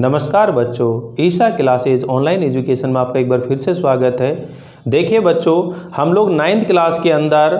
नमस्कार बच्चों, Isha classes online education में आपका एक बार फिर से स्वागत है। देखिए बच्चों, हम लोग 9th क्लास के अंदर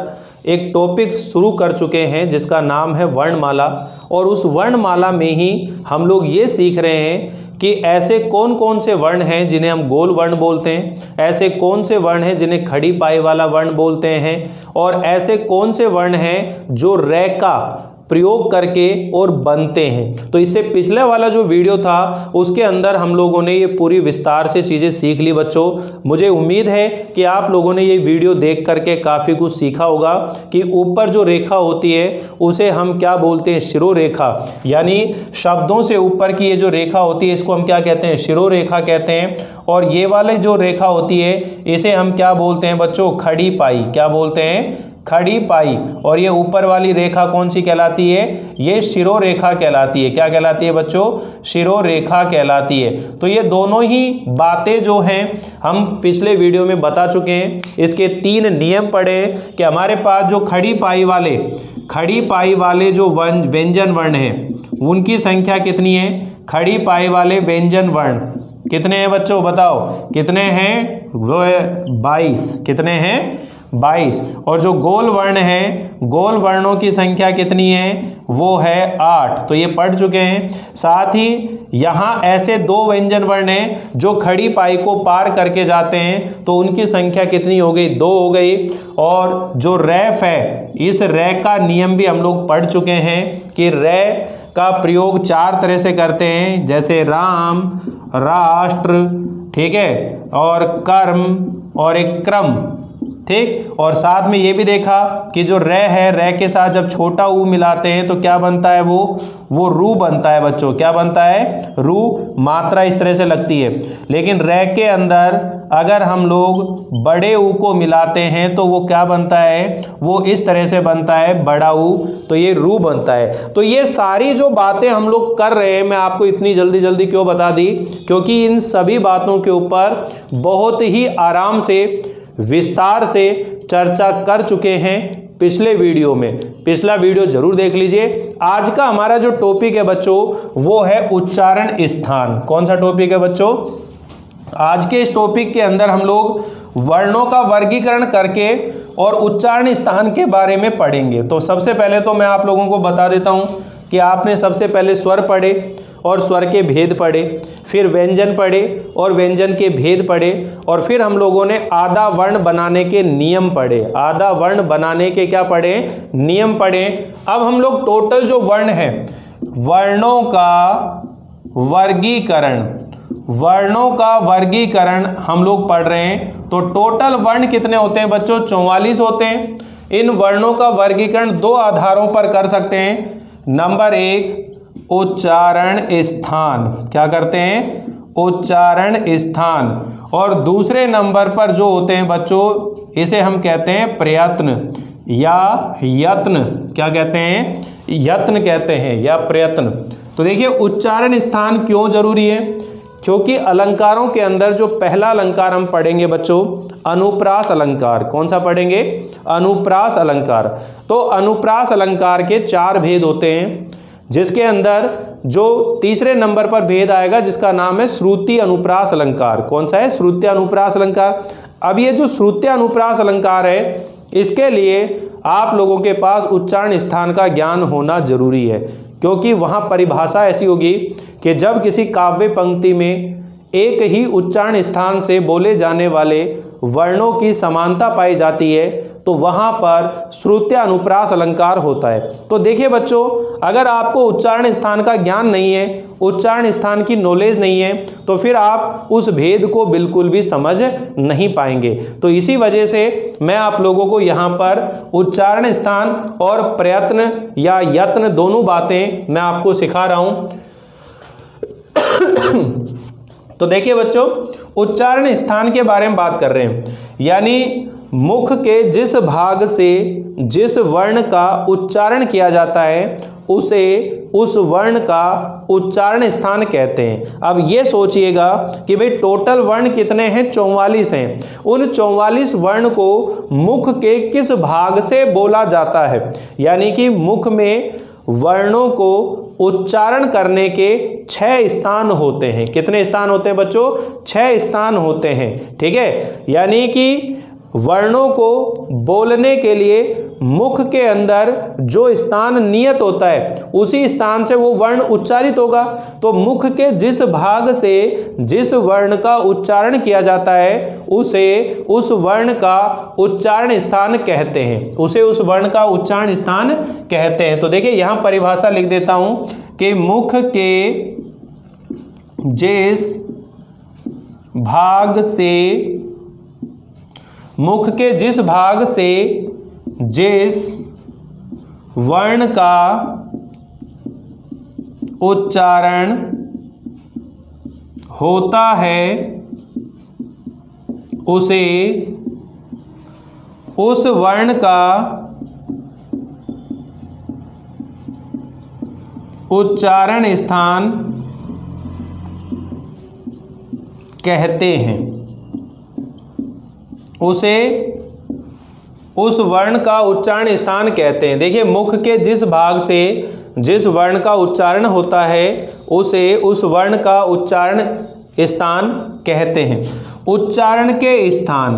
एक टॉपिक शुरू कर चुके हैं जिसका नाम है वर्णमाला। और उस वर्णमाला में ही हम लोग ये सीख रहे हैं कि ऐसे कौन कौन से वर्ण हैं जिन्हें हम गोल वर्ण बोलते हैं, ऐसे कौन से वर्ण हैं जिन्हें खड़ी पाई वाला वर्ण बोलते हैं, और ऐसे कौन से वर्ण हैं जो रै का प्रयोग करके और बनते हैं। तो इससे पिछले वाला जो वीडियो था उसके अंदर हम लोगों ने ये पूरी विस्तार से चीज़ें सीख ली। बच्चों, मुझे उम्मीद है कि आप लोगों ने ये वीडियो देख करके काफ़ी कुछ सीखा होगा कि ऊपर जो रेखा होती है उसे हम क्या बोलते हैं, शिरोरेखा। यानी शब्दों से ऊपर की ये जो रेखा होती है इसको हम क्या कहते हैं, शिरोरेखा कहते हैं। और ये वाले जो रेखा होती है इसे हम क्या बोलते हैं बच्चों, खड़ी पाई। क्या बोलते हैं, खड़ी पाई। और ये ऊपर वाली रेखा कौन सी कहलाती है, ये शिरोरेखा कहलाती है। क्या कहलाती है बच्चों, शिरोरेखा कहलाती है। तो ये दोनों ही बातें जो हैं हम पिछले वीडियो में बता चुके हैं। इसके 3 नियम पढ़े कि हमारे पास जो खड़ी पाई वाले जो व्यंजन वर्ण हैं उनकी संख्या कितनी है। खड़ी पाई वाले व्यंजन वर्ण कितने हैं बच्चों, बताओ कितने हैं, वो है 22। कितने हैं, 22। और जो गोल वर्ण हैं, गोल वर्णों की संख्या कितनी है, वो है 8। तो ये पढ़ चुके हैं। साथ ही यहाँ ऐसे 2 व्यंजन वर्ण हैं जो खड़ी पाई को पार करके जाते हैं, तो उनकी संख्या कितनी हो गई, 2 हो गई। और जो रैफ है, इस रै का नियम भी हम लोग पढ़ चुके हैं कि रै का प्रयोग 4 तरह से करते हैं, जैसे राम, राष्ट्र, ठीक है, और कर्म और एक क्रम, ठीक। और साथ में ये भी देखा कि जो रै है, रै के साथ जब छोटा ऊ मिलाते हैं तो क्या बनता है, वो रू बनता है बच्चों। क्या बनता है, रू। मात्रा इस तरह से लगती है। लेकिन रै के अंदर अगर हम लोग बड़े ऊ को मिलाते हैं तो वो क्या बनता है, वो इस तरह से बनता है, बड़ा ऊ। तो ये रू बनता है। तो ये सारी जो बातें हम लोग कर रहे हैं, मैं आपको इतनी जल्दी जल्दी क्यों बता दी, क्योंकि इन सभी बातों के ऊपर बहुत ही आराम से विस्तार से चर्चा कर चुके हैं पिछले वीडियो में। पिछला वीडियो जरूर देख लीजिए। आज का हमारा जो टॉपिक है बच्चों वो है उच्चारण स्थान। कौन सा टॉपिक है बच्चों, आज के इस टॉपिक के अंदर हम लोग वर्णों का वर्गीकरण करके और उच्चारण स्थान के बारे में पढ़ेंगे। तो सबसे पहले तो मैं आप लोगों को बता देता हूं कि आपने सबसे पहले स्वर पढ़े और स्वर के भेद पढ़े, फिर व्यंजन पढ़े और व्यंजन के भेद पढ़े, और फिर हम लोगों ने आधा वर्ण बनाने के नियम पढ़े। आधा वर्ण बनाने के क्या पढ़े, नियम पढ़े। अब हम लोग टोटल जो वर्ण है, वर्णों का वर्गीकरण हम लोग पढ़ रहे हैं। तो टोटल वर्ण कितने होते हैं बच्चों, 44 होते हैं। इन वर्णों का वर्गीकरण 2 आधारों पर कर सकते हैं। नंबर 1, उच्चारण स्थान। क्या करते हैं, उच्चारण स्थान। और दूसरे नंबर पर जो होते हैं बच्चों, इसे हम कहते हैं प्रयत्न या यत्न। क्या कहते हैं, यत्न कहते हैं या प्रयत्न। तो देखिए उच्चारण स्थान क्यों जरूरी है, क्योंकि अलंकारों के अंदर जो पहला अलंकार हम पढ़ेंगे बच्चों, अनुप्रास अलंकार। कौन सा पढ़ेंगे, अनुप्रास अलंकार। तो अनुप्रास अलंकार के 4 भेद होते हैं, जिसके अंदर जो तीसरे नंबर पर भेद आएगा जिसका नाम है श्रुति अनुप्रास अलंकार। कौन सा है, श्रुति अनुप्रास अलंकार। अब ये जो श्रुति अनुप्रास अलंकार है, इसके लिए आप लोगों के पास उच्चारण स्थान का ज्ञान होना जरूरी है, क्योंकि वहाँ परिभाषा ऐसी होगी कि जब किसी काव्य पंक्ति में एक ही उच्चारण स्थान से बोले जाने वाले वर्णों की समानता पाई जाती है तो वहाँ पर श्रुत्य अनुप्रास अलंकार होता है। तो देखिए बच्चों, अगर आपको उच्चारण स्थान का ज्ञान नहीं है, उच्चारण स्थान की नॉलेज नहीं है, तो फिर आप उस भेद को बिल्कुल भी समझ नहीं पाएंगे। तो इसी वजह से मैं आप लोगों को यहाँ पर उच्चारण स्थान और प्रयत्न या यत्न दोनों बातें मैं आपको सिखा रहा हूँ। तो देखिए बच्चों, उच्चारण स्थान के बारे में बात कर रहे हैं, यानी मुख के जिस भाग से जिस वर्ण का उच्चारण किया जाता है उसे उस वर्ण का उच्चारण स्थान कहते हैं। अब ये सोचिएगा कि भाई टोटल वर्ण कितने हैं, 44 हैं। उन 44 वर्ण को मुख के किस भाग से बोला जाता है, यानी कि मुख में वर्णों को उच्चारण करने के 6 स्थान होते हैं। कितने स्थान होते हैं बच्चों? 6 स्थान होते हैं। ठीक है, यानी कि वर्णों को बोलने के लिए मुख के अंदर जो स्थान नियत होता है उसी स्थान से वो वर्ण उच्चारित होगा। तो मुख के जिस भाग से जिस वर्ण का उच्चारण किया जाता है उसे उस वर्ण का उच्चारण स्थान कहते हैं, उसे उस वर्ण का उच्चारण स्थान कहते हैं। तो देखिए यहां परिभाषा लिख देता हूं कि मुख के जिस भाग से जिस वर्ण का उच्चारण होता है उसे उस वर्ण का उच्चारण स्थान कहते हैं, उसे उस वर्ण का उच्चारण स्थान कहते हैं। देखिए मुख के जिस भाग से जिस वर्ण का उच्चारण होता है उसे उस वर्ण का उच्चारण स्थान कहते हैं। उच्चारण के स्थान,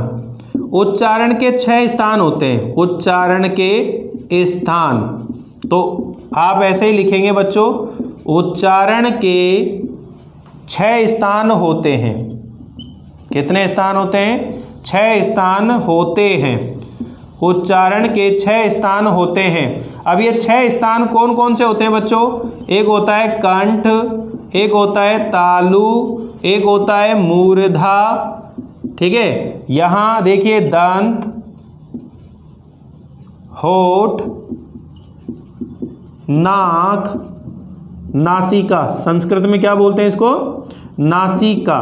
उच्चारण के 6 स्थान होते हैं। उच्चारण के स्थान तो आप ऐसे ही लिखेंगे बच्चों, उच्चारण के 6 स्थान होते हैं। कितने स्थान होते हैं? 6 स्थान होते हैं। उच्चारण के 6 स्थान होते हैं। अब ये 6 स्थान कौन कौन से होते हैं बच्चों? एक होता है कंठ, एक होता है तालु, एक होता है मूर्धा। ठीक है, यहां देखिए दंत, होठ, नाक, नासिका, संस्कृत में क्या बोलते हैं इसको? नासिका।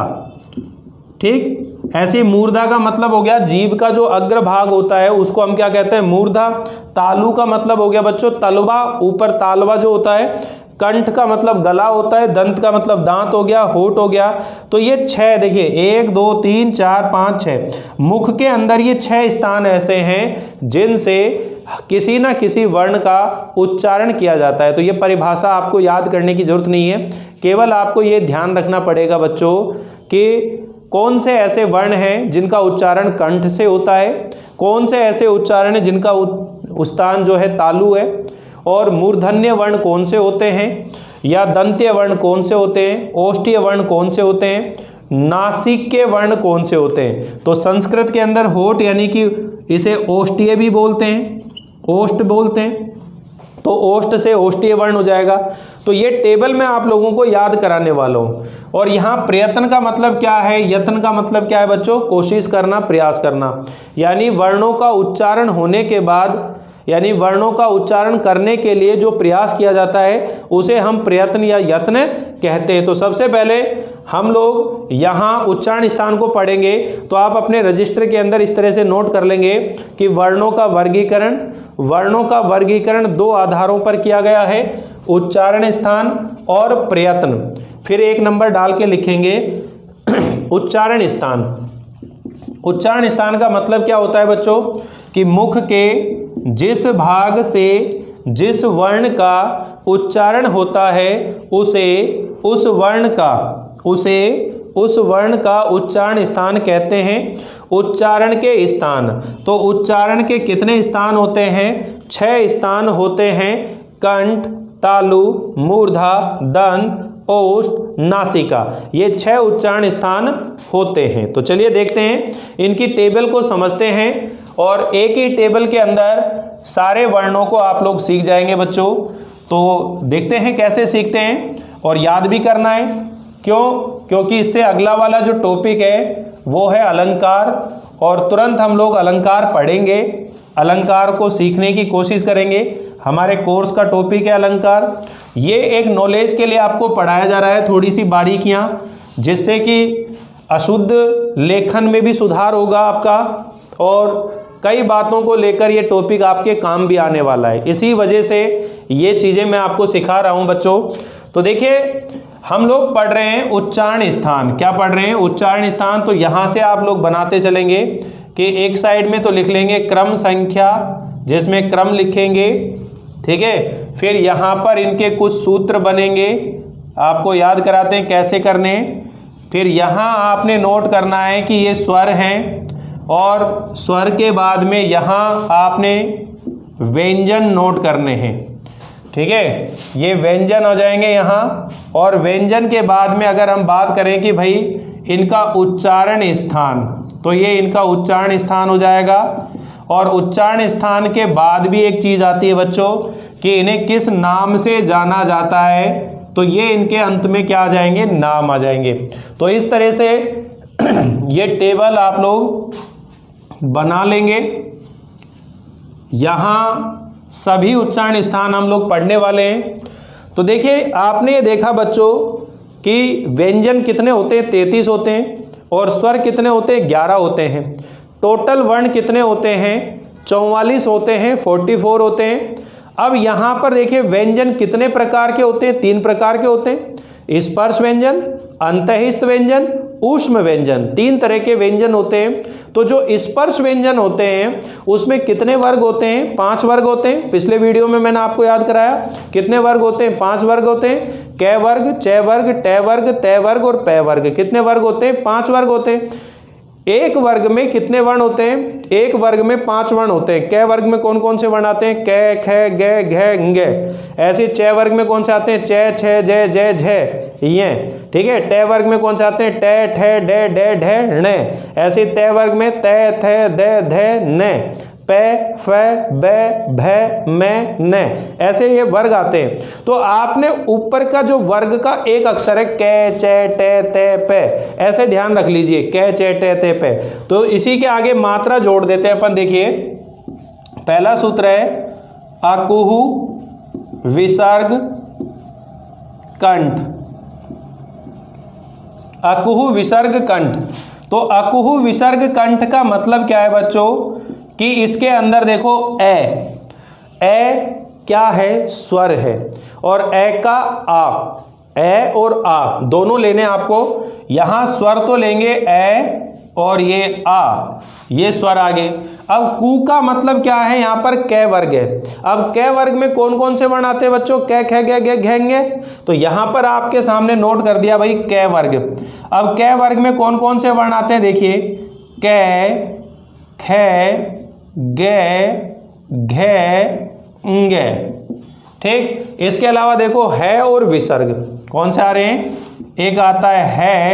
ठीक, ऐसे मूर्धा का मतलब हो गया जीभ का जो अग्र भाग होता है उसको हम क्या कहते हैं? मूर्धा। तालु का मतलब हो गया बच्चों तलवा, ऊपर तालवा जो होता है। कंठ का मतलब गला होता है, दंत का मतलब दांत हो गया, होठ हो गया। तो ये 6 देखिए 1 2 3 4 5 6 मुख के अंदर ये 6 स्थान ऐसे हैं जिनसे किसी ना किसी वर्ण का उच्चारण किया जाता है। तो ये परिभाषा आपको याद करने की जरूरत नहीं है, केवल आपको ये ध्यान रखना पड़ेगा बच्चों कि कौन से ऐसे वर्ण हैं जिनका उच्चारण कंठ से होता है, कौन से ऐसे उच्चारण हैं जिनका स्थान जो है तालु है, और मूर्धन्य वर्ण कौन से होते हैं, या दंत्य वर्ण कौन से होते हैं, ओष्ठीय वर्ण कौन से होते हैं, नासिक के वर्ण कौन से होते हैं। तो संस्कृत के अंदर होठ यानी कि इसे ओष्ठीय भी बोलते हैं, ओष्ठ बोलते हैं, तो ओष्ठ से ओष्ठीय वर्ण हो जाएगा। तो ये टेबल मैं आप लोगों को याद कराने वाला हूँ। और यहाँ प्रयत्न का मतलब क्या है, यत्न का मतलब क्या है बच्चों? कोशिश करना, प्रयास करना। यानी वर्णों का उच्चारण होने के बाद, यानी वर्णों का उच्चारण करने के लिए जो प्रयास किया जाता है उसे हम प्रयत्न या यत्न कहते हैं। तो सबसे पहले हम लोग यहाँ उच्चारण स्थान को पढ़ेंगे, तो आप अपने रजिस्टर के अंदर इस तरह से नोट कर लेंगे कि वर्णों का वर्गीकरण 2 आधारों पर किया गया है, उच्चारण स्थान और प्रयत्न। फिर 1 नंबर डाल के लिखेंगे उच्चारण स्थान। उच्चारण स्थान का मतलब क्या होता है बच्चों? कि मुख के जिस भाग से जिस वर्ण का उच्चारण होता है उसे उस वर्ण का उच्चारण स्थान कहते हैं। उच्चारण के स्थान, तो उच्चारण के कितने स्थान होते हैं? 6 स्थान होते हैं। कंठ, तालु, मूर्धा, दंत, ओष्ठ, नासिका, ये 6 उच्चारण स्थान होते हैं। तो चलिए देखते हैं, इनकी टेबल को समझते हैं और एक ही टेबल के अंदर सारे वर्णों को आप लोग सीख जाएंगे बच्चों। तो देखते हैं कैसे सीखते हैं, और याद भी करना है। क्यों? क्योंकि इससे अगला वाला जो टॉपिक है वो है अलंकार, और तुरंत हम लोग अलंकार पढ़ेंगे, अलंकार को सीखने की कोशिश करेंगे। हमारे कोर्स का टॉपिक है अलंकार। ये एक नॉलेज के लिए आपको पढ़ाया जा रहा है, थोड़ी सी बारीकियां, जिससे कि अशुद्ध लेखन में भी सुधार होगा आपका, और कई बातों को लेकर ये टॉपिक आपके काम भी आने वाला है। इसी वजह से ये चीज़ें मैं आपको सिखा रहा हूँ बच्चों। तो देखिए हम लोग पढ़ रहे हैं उच्चारण स्थान। क्या पढ़ रहे हैं? उच्चारण स्थान। तो यहाँ से आप लोग बनाते चलेंगे कि एक साइड में तो लिख लेंगे क्रम संख्या, जिसमें क्रम लिखेंगे, ठीक है। फिर यहाँ पर इनके कुछ सूत्र बनेंगे, आपको याद कराते हैं कैसे करने। फिर यहाँ आपने नोट करना है कि ये स्वर हैं और स्वर के बाद में यहाँ आपने व्यंजन नोट करने हैं। ठीक है, ये व्यंजन हो जाएंगे यहाँ। और व्यंजन के बाद में अगर हम बात करें कि भाई इनका उच्चारण स्थान, तो ये इनका उच्चारण स्थान हो जाएगा। और उच्चारण स्थान के बाद भी एक चीज़ आती है बच्चों कि इन्हें किस नाम से जाना जाता है, तो ये इनके अंत में क्या आ जाएंगे, नाम आ जाएंगे। तो इस तरह से ये टेबल आप लोग बना लेंगे। यहाँ सभी उच्चारण स्थान हम लोग पढ़ने वाले हैं। तो देखिए, आपने ये देखा बच्चों कि व्यंजन कितने होते हैं, 33 होते हैं, और स्वर कितने होते हैं, 11 होते हैं। टोटल वर्ण कितने होते हैं, 44 होते हैं, 44 होते हैं। अब यहाँ पर देखिए व्यंजन कितने प्रकार के होते हैं, 3 प्रकार के होते हैं। स्पर्श व्यंजन, अंतःस्थ व्यंजन, ऊष्म व्यंजन, 3 तरह के व्यंजन होते हैं। तो जो स्पर्श व्यंजन होते हैं उसमें कितने वर्ग होते हैं, 5 वर्ग होते हैं। पिछले वीडियो में मैंने आपको याद कराया कितने वर्ग होते हैं, 5 वर्ग होते हैं। कै वर्ग, च वर्ग, ट वर्ग, तय वर्ग और पै वर्ग। कितने वर्ग होते हैं, 5 वर्ग होते हैं। एक वर्ग में कितने वर्ण होते हैं, एक वर्ग में 5 वर्ण होते हैं। कै वर्ग में कौन कौन से वर्ण आते हैं, कै, ख, ग, घ, ङ। ऐसे च वर्ग में कौन से आते हैं, च, छ, ज, ज, झ, ये। ठीक है, ट वर्ग में कौन से आते हैं, ट, ठ, ड, ड, ढ, ण। ऐसे तय वर्ग में त, थ, द, ध, न। प, फ, ब, भ, म, न। ऐसे ये वर्ग आते हैं। तो आपने ऊपर का जो वर्ग का एक अक्षर है कै, च, ट, त, प, ऐसे ध्यान रख लीजिए, कै, च, ट, त, प। तो इसी के आगे मात्रा जोड़ देते हैं अपन। देखिए, पहला सूत्र है अकुहु विसर्ग कंठ। अकुहु विसर्ग कंठ। तो अकुहु विसर्ग कंठ का मतलब क्या है बच्चों कि इसके अंदर देखो ए क्या है, स्वर है। और ए का आ, ए और आ दोनों लेने आपको। यहां स्वर तो लेंगे ए और ये आ, ये स्वर आगे। अब कु का मतलब क्या है, यहां पर कै वर्ग है। अब कै वर्ग में कौन कौन से वर्ण आते हैं बच्चों, कै, ख, ग, घ, घ। तो यहां पर आपके सामने नोट कर दिया भाई कै वर्ग। अब कै वर्ग में कौन कौन से वर्ण आते हैं, देखिए कै, ख, ग, घ, ङ। ठीक, इसके अलावा देखो है और विसर्ग कौन से आ रहे हैं, एक आता है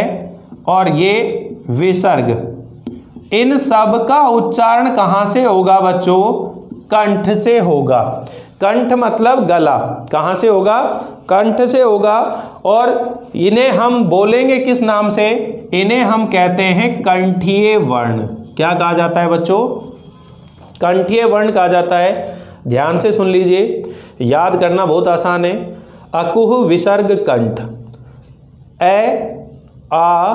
और ये विसर्ग। इन सब का उच्चारण कहां से होगा बच्चों, कंठ से होगा। कंठ मतलब गला, कहां से होगा, कंठ से होगा। और इन्हें हम बोलेंगे किस नाम से, इन्हें हम कहते हैं कंठीय वर्ण। क्या कहा जाता है बच्चों, कंठीय वर्ण कहा जाता है। ध्यान से सुन लीजिए, याद करना बहुत आसान है। अकुह विसर्ग कंठ, ए, आ,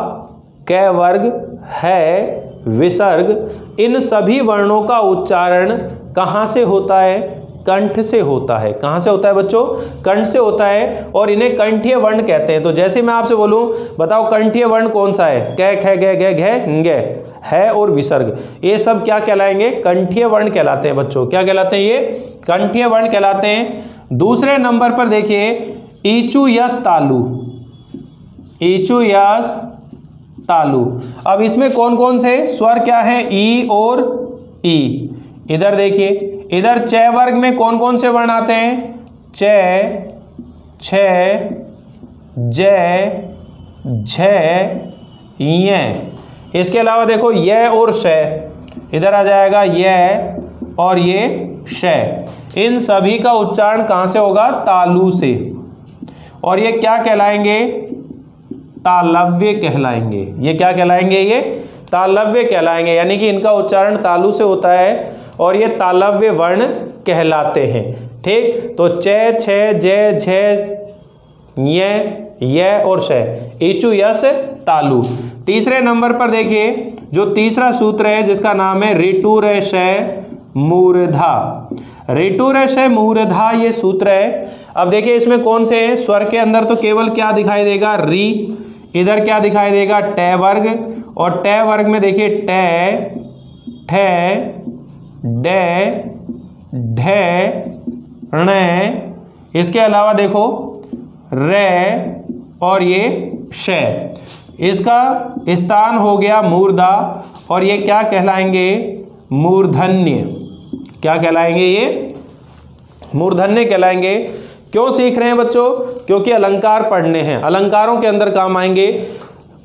कै वर्ग, है, विसर्ग, इन सभी वर्णों का उच्चारण कहाँ से होता है, कंठ से होता है। कहाँ से होता है बच्चों, कंठ से होता है। और इन्हें कंठीय वर्ण कहते हैं। तो जैसे मैं आपसे बोलूं, बताओ कंठीय वर्ण कौन सा है, कै, ख, ग, घ, ङ, है और विसर्ग, ये सब क्या कहलाएंगे, कंठीय वर्ण कहलाते हैं बच्चों। क्या कहलाते हैं, ये कंठीय वर्ण कहलाते हैं। दूसरे नंबर पर देखिए ईचु यस तालु, ईचु यस तालु। अब इसमें कौन कौन से स्वर क्या है, ई और ई। इधर देखिए, इधर च वर्ग में कौन कौन से वर्ण आते हैं, च, छ, ज, झ, य। इसके अलावा देखो य और श, इधर आ जाएगा य और ये श। इन सभी का उच्चारण कहाँ से होगा, तालु से। और ये क्या कहलाएंगे, तालव्य कहलाएंगे। ये क्या कहलाएंगे, ये तालव्य कहलाएंगे। यानी कि इनका उच्चारण तालु से होता है और ये तालव्य वर्ण कहलाते हैं। ठीक, तो च, छ, ज, झ, य और श, ईचु यस तालु। तीसरे नंबर पर देखिए जो तीसरा सूत्र है जिसका नाम है ऋटुरश मूर्धा। ऋटुरश मूर्धा ये सूत्र है। अब देखिए इसमें कौन से हैं, स्वर के अंदर तो केवल क्या दिखाई देगा, री। इधर क्या दिखाई देगा, ट वर्ग। और ट वर्ग में देखिए ट, ठ, ड, ढ, ण। इसके अलावा देखो र, और ये शय। इसका स्थान हो गया मूर्धा और ये क्या कहलाएंगे? मूर्धन्य। क्या कहलाएंगे? ये मूर्धन्य कहलाएंगे। क्यों सीख रहे हैं बच्चों? क्योंकि अलंकार पढ़ने हैं, अलंकारों के अंदर काम आएंगे।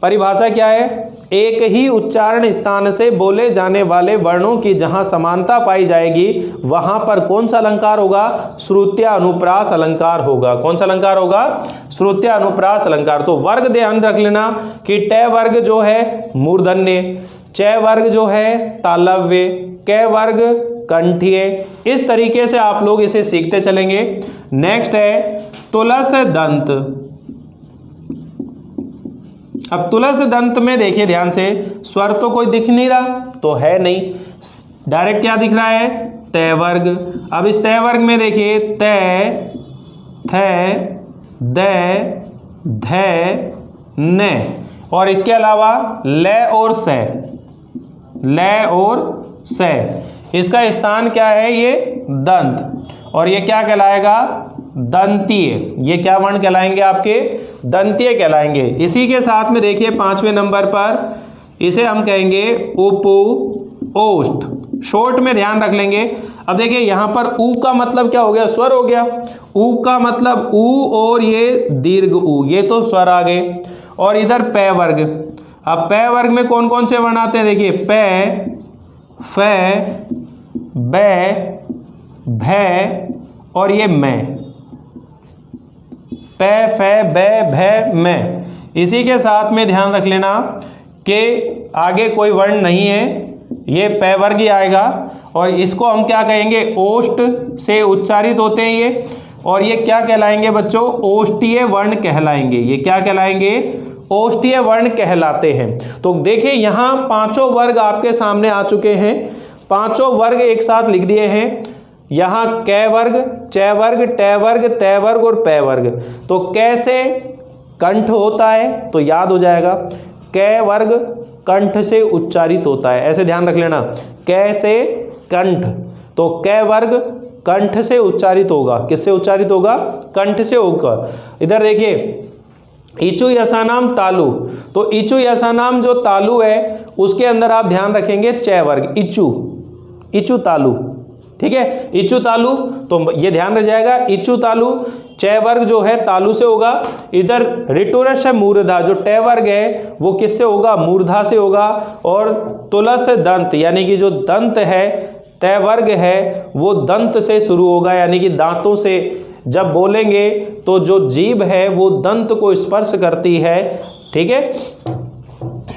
परिभाषा क्या है? एक ही उच्चारण स्थान से बोले जाने वाले वर्णों की जहां समानता पाई जाएगी वहां पर कौन सा अलंकार होगा? श्रुत्यानुप्रास अलंकार होगा। कौन सा अलंकार होगा? श्रुत्यानुप्रास अलंकार। तो वर्ग ध्यान रख लेना कि ट वर्ग जो है मूर्धन्य, च वर्ग जो है तालव्य, क वर्ग कंठीय। इस तरीके से आप लोग इसे सीखते चलेंगे। नेक्स्ट है तुलस दंत। अब तुलस दंत में देखिए ध्यान से, स्वर तो कोई दिख नहीं रहा, तो है नहीं, डायरेक्ट क्या दिख रहा है? तय वर्ग। अब इस तय वर्ग में देखिए तय, थ, द, ध, न और इसके अलावा ल और स, ल और स। इसका स्थान क्या है? ये दंत। और ये क्या कहलाएगा? दंतीय। ये क्या वर्ण कहलाएंगे? आपके दंतीय कहलाएंगे। इसी के साथ में देखिए 5वें नंबर पर इसे हम कहेंगे उपु ओष्ठ। शॉर्ट में ध्यान रख लेंगे। अब देखिए यहाँ पर ऊ का मतलब क्या हो गया? स्वर हो गया। ऊ का मतलब ऊ और ये दीर्घ ऊ, ये तो स्वर आ गए। और इधर पै वर्ग। अब पै वर्ग में कौन कौन से वर्ण आते हैं? देखिए पै, फ, बै, भै और ये मैं। पै, फ, बै, भै, मैं। इसी के साथ में ध्यान रख लेना कि आगे कोई वर्ण नहीं है, ये पै वर्ग ही आएगा। और इसको हम क्या कहेंगे? ओष्ठ से उच्चारित होते हैं ये। और ये क्या कहलाएंगे बच्चों? ओष्ठीय वर्ण कहलाएंगे। ये क्या कहलाएंगे? ओष्ठीय वर्ण कहलाते हैं। तो देखिए यहाँ पांचों वर्ग आपके सामने आ चुके हैं। पांचों वर्ग एक साथ लिख दिए हैं। यहाँ क वर्ग, च वर्ग, ट वर्ग, त वर्ग और पै वर्ग। तो कैसे कंठ होता है तो याद हो जाएगा, क वर्ग कंठ से उच्चारित होता है, ऐसे ध्यान रख लेना। कैसे कंठ, तो क वर्ग कंठ से उच्चारित होगा। किससे उच्चारित होगा? कंठ से होगा। इधर देखिए इचु यसानाम तालु, तो इचु यसानाम जो तालु है उसके अंदर आप ध्यान रखेंगे च वर्ग, इचु, इचु तालु। ठीक है, इचु तालु, तो ये ध्यान रह जाएगा। इचु तालु च वर्ग जो है तालु से होगा। इधर ऋटुरस मूर्धा जो ट वर्ग है वो किससे होगा? मूर्धा से होगा। और तुलस दंत यानी कि जो दंत है त वर्ग है वो दंत से शुरू होगा, यानी कि दांतों से जब बोलेंगे तो जो जीभ है वो दंत को स्पर्श करती है। ठीक है,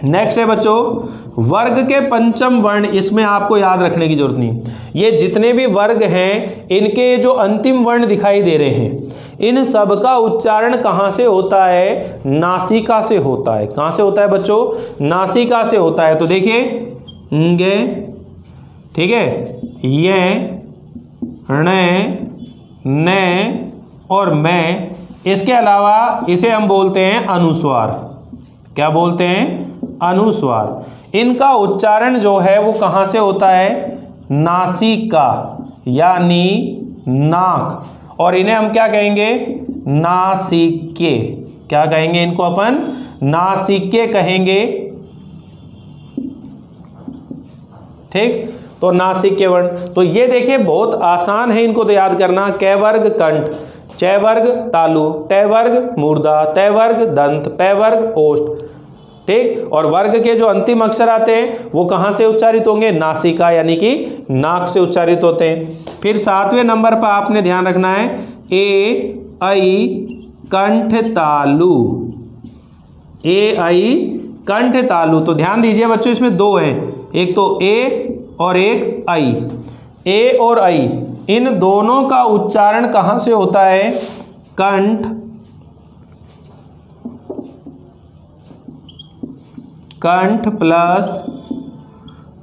नेक्स्ट है बच्चों वर्ग के पंचम वर्ण। इसमें आपको याद रखने की जरूरत नहीं, ये जितने भी वर्ग हैं इनके जो अंतिम वर्ण दिखाई दे रहे हैं इन सब का उच्चारण कहाँ से होता है? नासिका से होता है। कहाँ से होता है बच्चों? नासिका से होता है। तो देखिए गे, ठीक है, ये, ण, न और मैं। इसके अलावा इसे हम बोलते हैं अनुस्वार। क्या बोलते हैं? अनुस्वार। इनका उच्चारण जो है वो कहाँ से होता है? नासिका यानी नाक। और इन्हें हम क्या कहेंगे? नासिके। क्या कहेंगे इनको अपन? नासिके कहेंगे। ठीक, तो नासिक के वर्ण। तो ये देखिए बहुत आसान है इनको तो याद करना। क वर्ग कंठ, च वर्ग तालु, ट वर्ग मूर्धा, त वर्ग दंत, पै वर्ग ओष्ठ। ठीक, और वर्ग के जो अंतिम अक्षर आते हैं वो कहाँ से उच्चारित होंगे? नासिका यानी कि नाक से उच्चारित होते हैं। फिर 7वें नंबर पर आपने ध्यान रखना है ए ऐ कंठ तालु। ए ऐ कंठ तालु। तो ध्यान दीजिए बच्चों इसमें दो हैं, एक तो ए और एक आई। ए और आई इन दोनों का उच्चारण कहाँ से होता है? कंठ, कंठ प्लस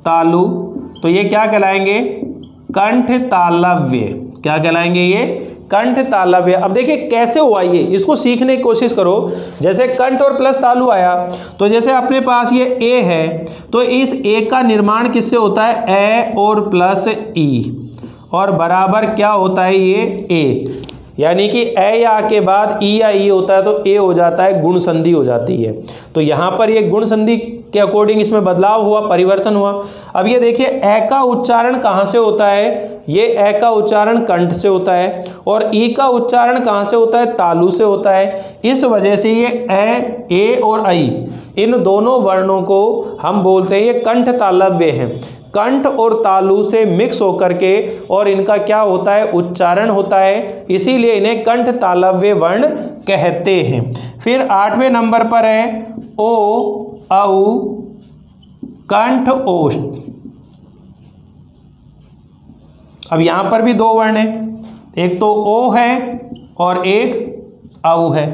तालु। तो ये क्या कहलाएंगे? कंठ तालव्य। क्या कहलाएंगे ये? कंठ तालव्य। अब देखिए कैसे हुआ ये, इसको सीखने की कोशिश करो। जैसे कंठ और प्लस तालु आया, तो जैसे अपने पास ये ए है तो इस ए का निर्माण किससे होता है? ए और प्लस ई और बराबर क्या होता है? ये ए। यानी कि ए या के बाद ई या ई होता है तो ए हो जाता है, गुण संधि हो जाती है। तो यहाँ पर ये गुण संधि के अकॉर्डिंग इसमें बदलाव हुआ, परिवर्तन हुआ। अब ये देखिए ए का उच्चारण कहाँ से होता है, ये ए का उच्चारण कंठ से होता है, और ई का उच्चारण कहाँ से होता है, तालु से होता है। इस वजह से ये ए और आई, इन दोनों वर्णों को हम बोलते हैं ये कंठ तालव्य हैं। कंठ और तालु से मिक्स होकर के और इनका क्या होता है, उच्चारण होता है, इसीलिए इन्हें कंठ तालव्य वर्ण कहते हैं। फिर 8वें नंबर पर है ओ औ कंठ ओष्ठ। अब यहां पर भी दो वर्ण हैं, एक तो ओ है और एक औ है।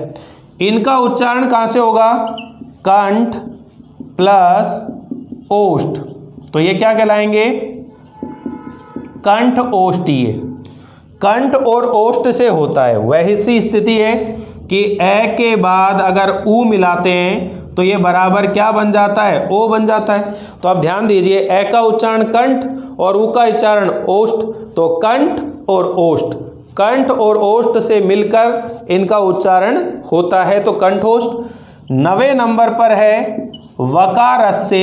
इनका उच्चारण कहां से होगा, कंठ प्लस ओष्ठ, तो ये क्या कहलाएंगे, कंठ ओष्ठीय। कंठ और ओष्ठ से होता है, वही सी स्थिति है कि ए के बाद अगर ऊ मिलाते हैं तो ये बराबर क्या बन जाता है, ओ बन जाता है। तो आप ध्यान दीजिए, ए का उच्चारण कंठ और ऊ का उच्चारण ओष्ठ, तो कंठ और ओष्ठ, कंठ और ओष्ठ से मिलकर इनका उच्चारण होता है, तो कंठोष्ठ। 9वें नंबर पर है वकार से,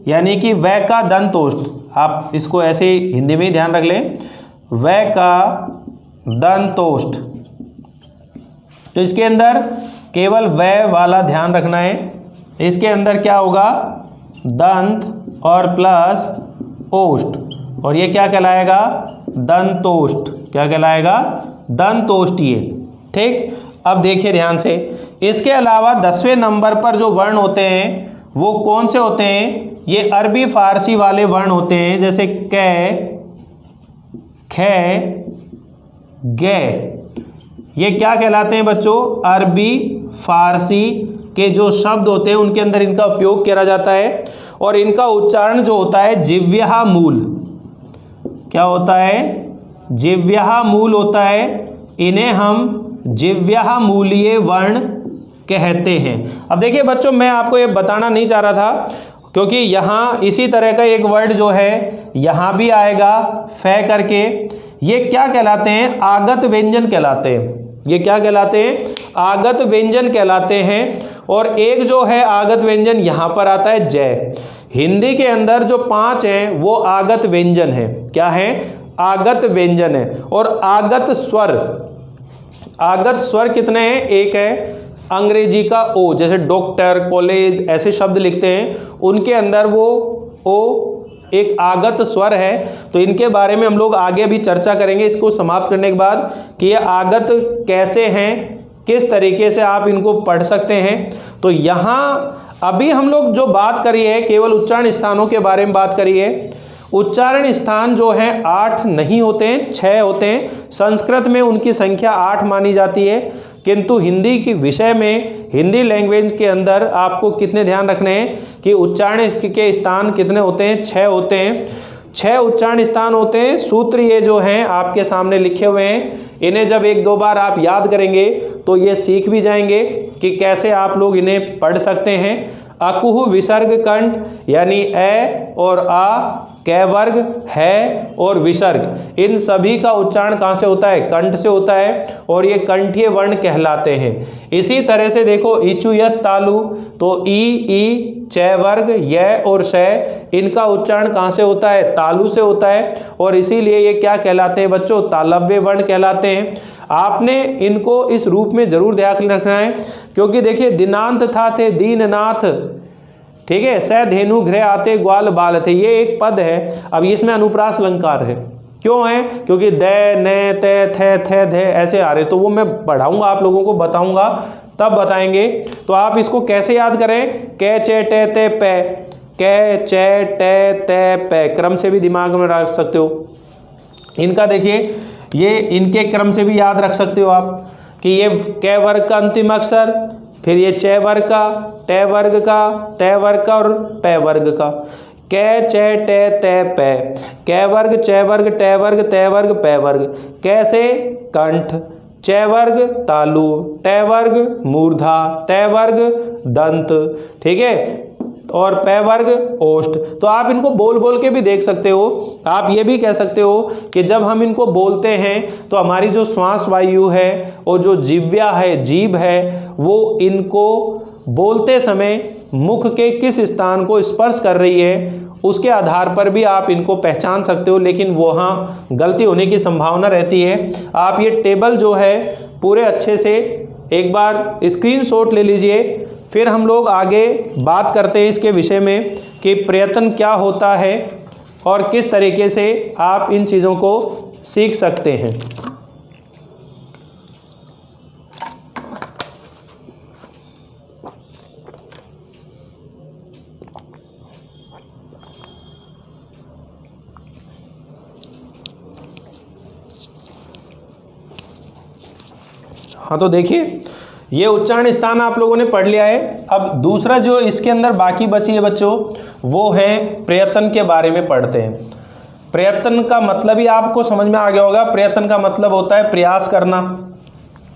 यानी कि वै का दंतोष्ठ। आप इसको ऐसे ही हिंदी में ही ध्यान रख लें, वै का दंतोष्ठ। तो इसके अंदर केवल वै वाला ध्यान रखना है, इसके अंदर क्या होगा, दंत और प्लस ओष्ठ, और ये क्या कहलाएगा, दंतोष्ठ। क्या कहलाएगा, दंतोष्ठीय। ठीक, अब देखिए ध्यान से, इसके अलावा 10वें नंबर पर जो वर्ण होते हैं वो कौन से होते हैं, ये अरबी फारसी वाले वर्ण होते हैं, जैसे कै, खे, गे। ये क्या कहलाते हैं बच्चों, अरबी फारसी के जो शब्द होते हैं उनके अंदर इनका उपयोग किया जाता है, और इनका उच्चारण जो होता है जिह्वा मूल। क्या होता है, जिह्वा मूल होता है। इन्हें हम जिह्वा मूलीय वर्ण कहते हैं। अब देखिए बच्चों, मैं आपको ये बताना नहीं चाह रहा था, क्योंकि यहाँ इसी तरह का एक वर्ड जो है यहाँ भी आएगा फै करके। ये क्या कहलाते हैं, आगत व्यंजन कहलाते हैं। ये क्या कहलाते हैं, आगत व्यंजन कहलाते हैं। और एक जो है आगत व्यंजन यहाँ पर आता है जय। हिंदी के अंदर जो 5 हैं वो आगत व्यंजन है। क्या है, आगत व्यंजन है। और आगत स्वर, आगत स्वर कितने हैं, एक है। अंग्रेजी का ओ, जैसे डॉक्टर, कॉलेज, ऐसे शब्द लिखते हैं, उनके अंदर वो ओ एक आगत स्वर है। तो इनके बारे में हम लोग आगे भी चर्चा करेंगे, इसको समाप्त करने के बाद, कि ये आगत कैसे हैं, किस तरीके से आप इनको पढ़ सकते हैं। तो यहाँ अभी हम लोग जो बात करी है केवल उच्चारण स्थानों के बारे में बात करी है। उच्चारण स्थान जो है 8 नहीं होते हैं, 6 होते हैं। संस्कृत में उनकी संख्या 8 मानी जाती है, किंतु हिंदी की विषय में, हिंदी लैंग्वेज के अंदर आपको कितने ध्यान रखने हैं कि उच्चारण के स्थान कितने होते हैं, 6 होते हैं। 6 उच्चारण स्थान होते हैं। सूत्र ये जो हैं आपके सामने लिखे हुए हैं, इन्हें जब 1-2 बार आप याद करेंगे तो ये सीख भी जाएंगे कि कैसे आप लोग इन्हें पढ़ सकते हैं। अकुह विसर्ग कंठ, यानी ए और आ, कै वर्ग, है और विसर्ग, इन सभी का उच्चारण कहाँ से होता है, कंठ से होता है, और ये कंठीय वर्ण कहलाते हैं। इसी तरह से देखो इचु यस तालु, तो ई, चै वर्ग, य और शय, इनका उच्चारण कहाँ से होता है, तालु से होता है, और इसीलिए ये क्या कहलाते हैं बच्चों, तालव्य वर्ण कहलाते हैं। आपने इनको इस रूप में जरूर ध्यान रखना है, क्योंकि देखिए दिनांत था थे दीननाथ, ठीक है, स धेनु घृ आते ग्वाल बाल थे, ये एक पद है। अब इसमें अनुप्रास अलंकार है, क्यों है, क्योंकि द, न, त, थ, थ, ध ऐसे आ रहे, तो वो मैं पढ़ाऊंगा, आप लोगों को बताऊंगा, तब बताएंगे। तो आप इसको कैसे याद करें, कै चे टे ते पै, कै चे टे ते पै, क्रम से भी दिमाग में रख सकते हो। इनका देखिए, ये इनके क्रम से भी याद रख सकते हो आप, कि ये कै वर्ग का अंतिम अक्षर, फिर ये च वर्ग का, ट वर्ग का, त वर्ग का और पै वर्ग का। कै चे टे ते पै, कै वर्ग, च वर्ग, ट वर्ग, त वर्ग, पै वर्ग। कैसे, कंठ, च वर्ग तालु, ट वर्ग मूर्धा, त वर्ग दंत, ठीक है। और पै वर्ग ओष्ठ। तो आप इनको बोल बोल के भी देख सकते हो। आप ये भी कह सकते हो कि जब हम इनको बोलते हैं तो हमारी जो श्वास वायु है और जो जीव्या है, जीभ है, वो इनको बोलते समय मुख के किस स्थान को स्पर्श कर रही है उसके आधार पर भी आप इनको पहचान सकते हो, लेकिन वहाँ गलती होने की संभावना रहती है। आप ये टेबल जो है पूरे अच्छे से एक बार स्क्रीनशॉट ले लीजिए, फिर हम लोग आगे बात करते हैं इसके विषय में कि प्रयत्न क्या होता है और किस तरीके से आप इन चीज़ों को सीख सकते हैं। हाँ, तो देखिए ये उच्चारण स्थान आप लोगों ने पढ़ लिया है। अब दूसरा जो इसके अंदर बाकी बची है बच्चों, वो है प्रयत्न के बारे में पढ़ते हैं। प्रयत्न का मतलब ही आपको समझ में आ गया होगा। प्रयत्न का मतलब होता है प्रयास करना,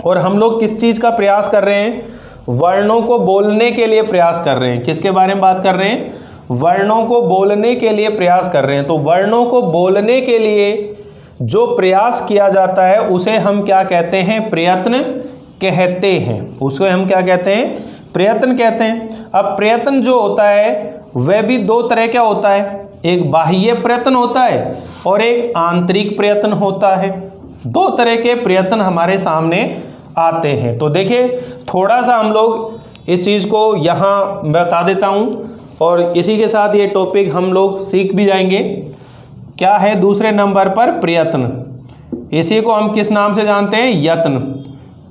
और हम लोग किस चीज़ का प्रयास कर रहे हैं? वर्णों को बोलने के लिए प्रयास कर रहे हैं। किसके बारे में बात कर रहे हैं? वर्णों को बोलने के लिए प्रयास कर रहे हैं। तो वर्णों को बोलने के लिए जो प्रयास किया जाता है उसे हम क्या कहते हैं? प्रयत्न कहते हैं। उसको हम क्या कहते हैं? प्रयत्न कहते हैं। अब प्रयत्न जो होता है वह भी दो तरह का होता है, एक बाह्य प्रयत्न होता है और एक आंतरिक प्रयत्न होता है। दो तरह के प्रयत्न हमारे सामने आते हैं। तो देखिए थोड़ा सा हम लोग इस चीज़ को यहाँ बता देता हूँ और इसी के साथ ये टॉपिक हम लोग सीख भी जाएंगे। क्या है दूसरे नंबर पर? प्रयत्न। इसी को हम किस नाम से जानते हैं? यत्न।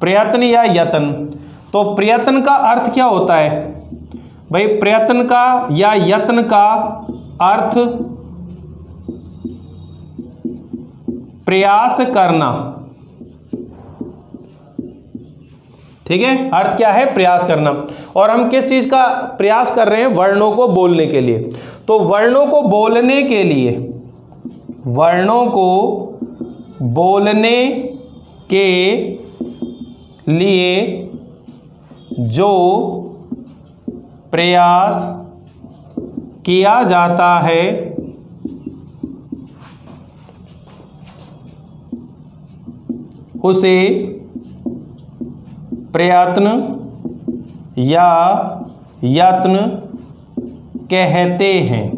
प्रयत्न या यत्न। तो प्रयत्न का अर्थ क्या होता है भाई? प्रयत्न का या यत्न का अर्थ प्रयास करना। ठीक है, अर्थ क्या है? प्रयास करना। और हम किस चीज का प्रयास कर रहे हैं? वर्णों को बोलने के लिए। तो वर्णों को बोलने के लिए, वर्णों को बोलने के लिए जो प्रयास किया जाता है उसे प्रयत्न या यत्न कहते हैं।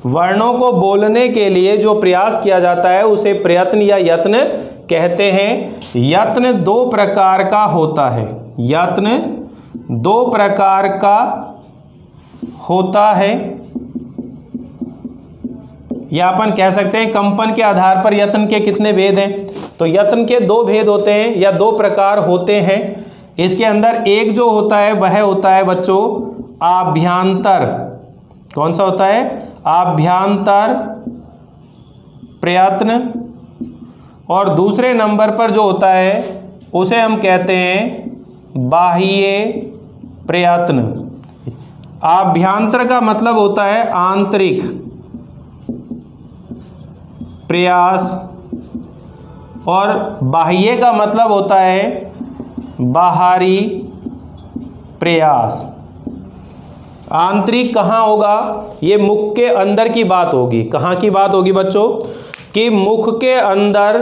वर्णों को बोलने के लिए जो प्रयास किया जाता है उसे प्रयत्न या यत्न कहते हैं। यत्न दो प्रकार का होता है। यत्न दो प्रकार का होता है, या अपन कह सकते हैं कंपन के आधार पर यत्न के कितने भेद हैं? तो यत्न के दो भेद होते हैं या दो प्रकार होते हैं। इसके अंदर एक जो होता है वह होता है बच्चों आभ्यंतर। कौन सा होता है? आभ्यंतर प्रयत्न। और दूसरे नंबर पर जो होता है उसे हम कहते हैं बाह्य प्रयत्न। आभ्यंतर का मतलब होता है आंतरिक प्रयास और बाह्य का मतलब होता है बाहरी प्रयास। आंतरिक कहाँ होगा? ये मुख के अंदर की बात होगी। कहाँ की बात होगी बच्चों? कि मुख के अंदर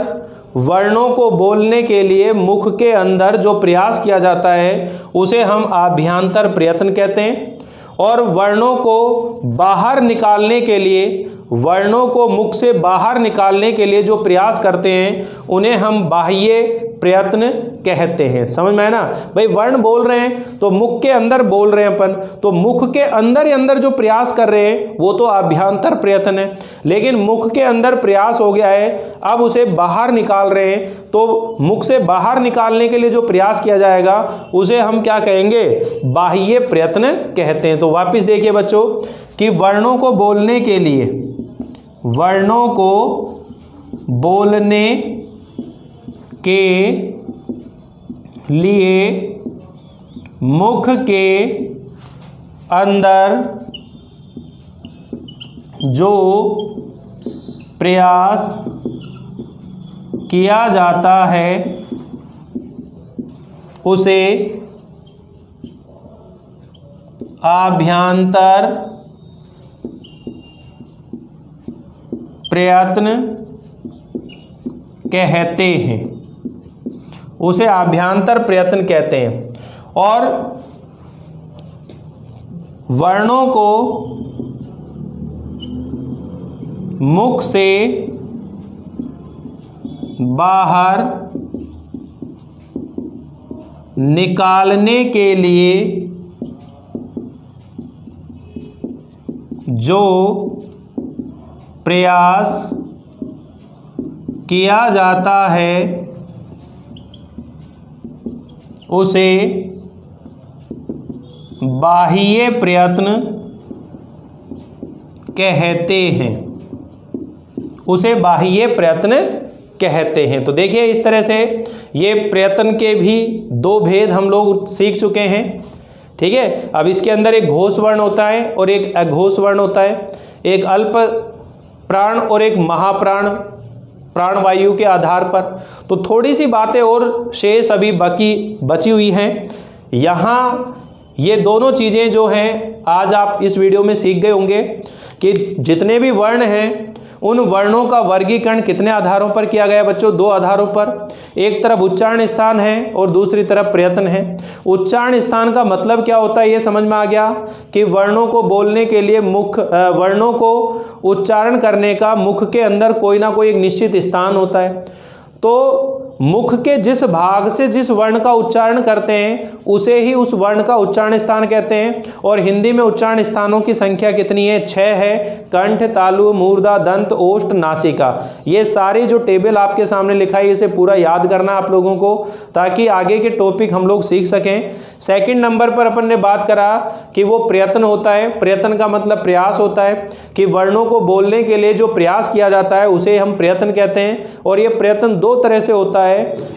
वर्णों को बोलने के लिए मुख के अंदर जो प्रयास किया जाता है उसे हम आभ्यंतर प्रयत्न कहते हैं। और वर्णों को बाहर निकालने के लिए, वर्णों को मुख से बाहर निकालने के लिए जो प्रयास करते हैं उन्हें हम बाह्य प्रयत्न कहते हैं। समझ में आया ना भाई? वर्ण बोल रहे हैं तो मुख के अंदर बोल रहे हैं अपन, तो मुख के अंदर ही अंदर जो प्रयास कर रहे हैं वो तो आभ्यंतर प्रयत्न है। लेकिन मुख के अंदर प्रयास हो गया है, अब उसे बाहर निकाल रहे हैं, तो मुख से बाहर निकालने के लिए जो प्रयास किया जाएगा उसे हम क्या कहेंगे? बाह्य प्रयत्न कहते हैं। तो वापिस देखिए बच्चों कि वर्णों को बोलने के लिए, वर्णों को बोलने के लिए मुख के अंदर जो प्रयास किया जाता है उसे आभ्यंतर प्रयत्न कहते हैं, उसे आभ्यंतर प्रयत्न कहते हैं। और वर्णों को मुख से बाहर निकालने के लिए जो प्रयास किया जाता है उसे बाह्य प्रयत्न कहते हैं, उसे बाह्य प्रयत्न कहते हैं। तो देखिए इस तरह से ये प्रयत्न के भी दो भेद हम लोग सीख चुके हैं। ठीक है, अब इसके अंदर एक घोष वर्ण होता है और एक अघोष वर्ण होता है, एक अल्प प्राण और एक महाप्राण, प्राणवायु के आधार पर। तो थोड़ी सी बातें और शेष अभी बाकी बची हुई हैं। यहाँ ये दोनों चीज़ें जो हैं आज आप इस वीडियो में सीख गए होंगे कि जितने भी वर्ण हैं उन वर्णों का वर्गीकरण कितने आधारों पर किया गया बच्चों? दो आधारों पर। एक तरफ उच्चारण स्थान है और दूसरी तरफ प्रयत्न है। उच्चारण स्थान का मतलब क्या होता है ये समझ में आ गया कि वर्णों को बोलने के लिए मुख, वर्णों को उच्चारण करने का मुख के अंदर कोई ना कोई एक निश्चित स्थान होता है। तो मुख के जिस भाग से जिस वर्ण का उच्चारण करते हैं उसे ही उस वर्ण का उच्चारण स्थान कहते हैं। और हिंदी में उच्चारण स्थानों की संख्या कितनी है? 6 है। कंठ, तालु, मूर्धा, दंत, ओष्ठ, नासिका। ये सारी जो टेबल आपके सामने लिखा है इसे पूरा याद करना आप लोगों को, ताकि आगे के टॉपिक हम लोग सीख सकें। सेकंड नंबर पर अपन ने बात करा कि वो प्रयत्न होता है। प्रयत्न का मतलब प्रयास होता है कि वर्णों को बोलने के लिए जो प्रयास किया जाता है उसे हम प्रयत्न कहते हैं। और ये प्रयत्न दो तरह से होता है,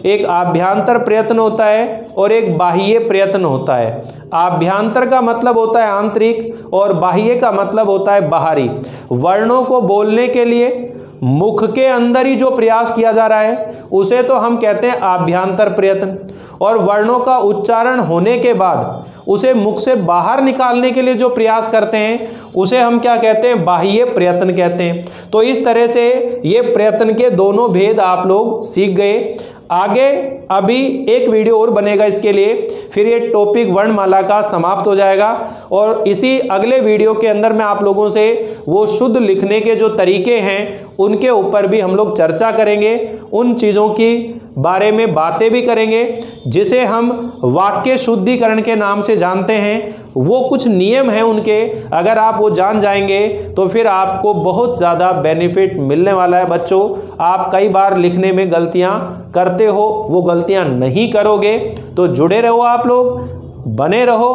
एक आभ्यंतर प्रयत्न होता है और एक बाह्य प्रयत्न होता है। आभ्यंतर का मतलब होता है आंतरिक और बाह्य का मतलब होता है बाहरी। वर्णों को बोलने के लिए मुख के अंदर ही जो प्रयास किया जा रहा है उसे तो हम कहते हैं आभ्यंतर प्रयत्न, और वर्णों का उच्चारण होने के बाद उसे मुख से बाहर निकालने के लिए जो प्रयास करते हैं उसे हम क्या कहते हैं? बाह्य प्रयत्न कहते हैं। तो इस तरह से ये प्रयत्न के दोनों भेद आप लोग सीख गए। आगे अभी एक वीडियो और बनेगा इसके लिए, फिर ये टॉपिक वर्णमाला का समाप्त हो जाएगा। और इसी अगले वीडियो के अंदर मैं आप लोगों से वो शुद्ध लिखने के जो तरीके हैं उनके ऊपर भी हम लोग चर्चा करेंगे, उन चीज़ों की बारे में बातें भी करेंगे जिसे हम वाक्य शुद्धिकरण के नाम से जानते हैं। वो कुछ नियम हैं उनके, अगर आप वो जान जाएंगे तो फिर आपको बहुत ज़्यादा बेनिफिट मिलने वाला है बच्चों। आप कई बार लिखने में गलतियां करते हो, वो गलतियां नहीं करोगे। तो जुड़े रहो, आप लोग बने रहो।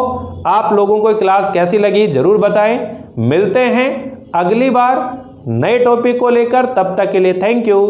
आप लोगों को क्लास कैसी लगी ज़रूर बताएं। मिलते हैं अगली बार नए टॉपिक को लेकर, तब तक के लिए थैंक यू।